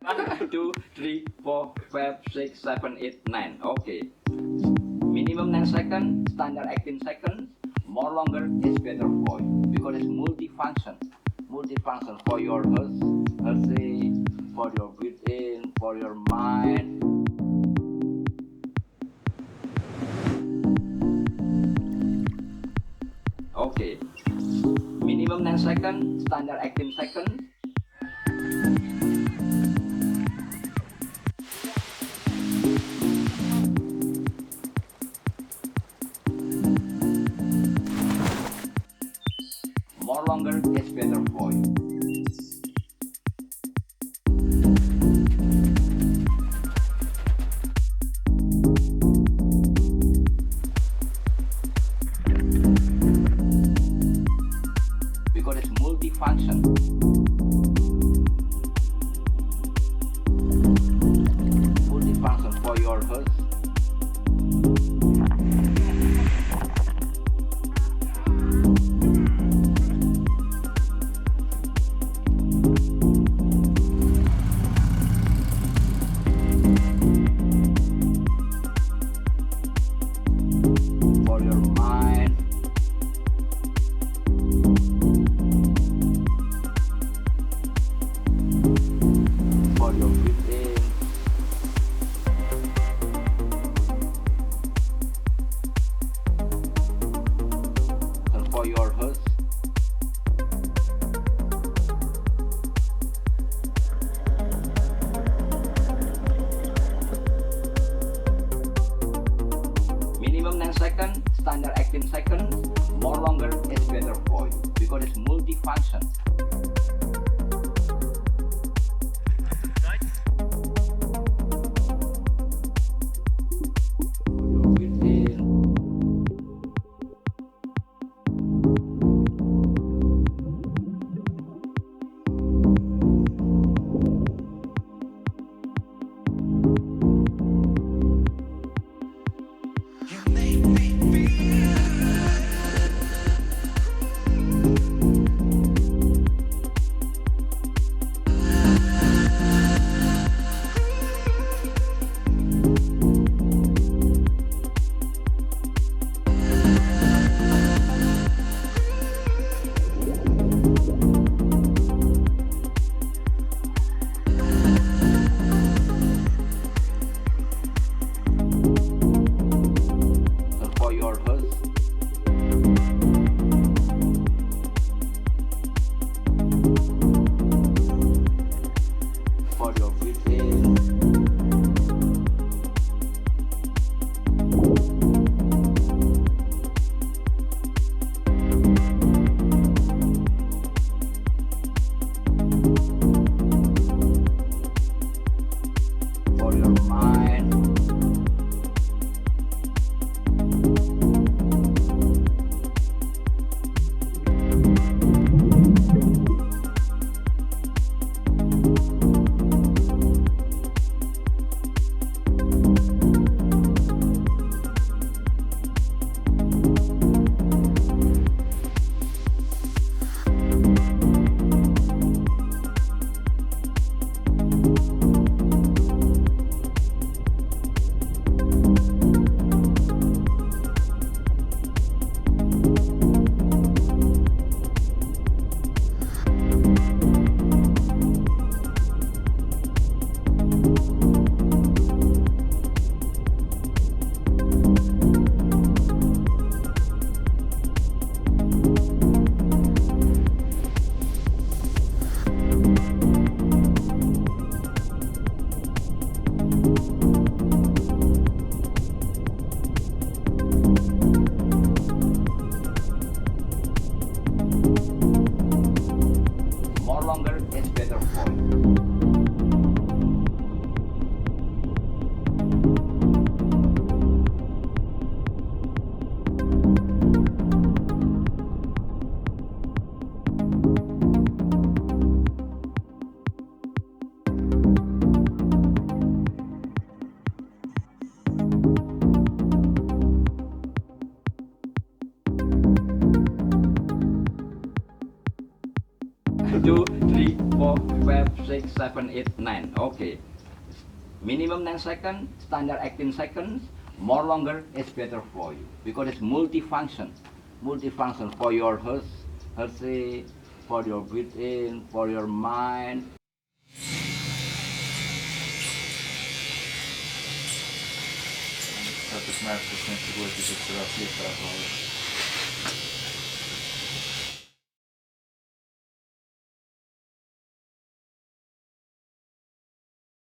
1, 2, 3, 4, 5, 6, 7, 8, 9. Okay. Minimum 9 seconds, standard 18 seconds. More longer is better for you because it's multifunction. Multifunction for your health, for your breathing, for your mind. Okay. Minimum 9 seconds, standard 18 seconds. More longer is better for you. Because it's multifunction. Multifunction for your health. For your mind. For your breathing. And for your health. Minimum 9 seconds, standard 18 seconds. More longer is better for you because it's multifunction. For your breathing. And for your health. For your breathing. For your mind. More longer is better for you. 2, 3, 4, 5, 6, 7, 8, 9. Okay. Minimum 9 seconds, standard 18 seconds. More longer is better for you because it's multifunction. Multifunction for your health, healthy, for your breathing, for your mind. 115 не сегодня раз лет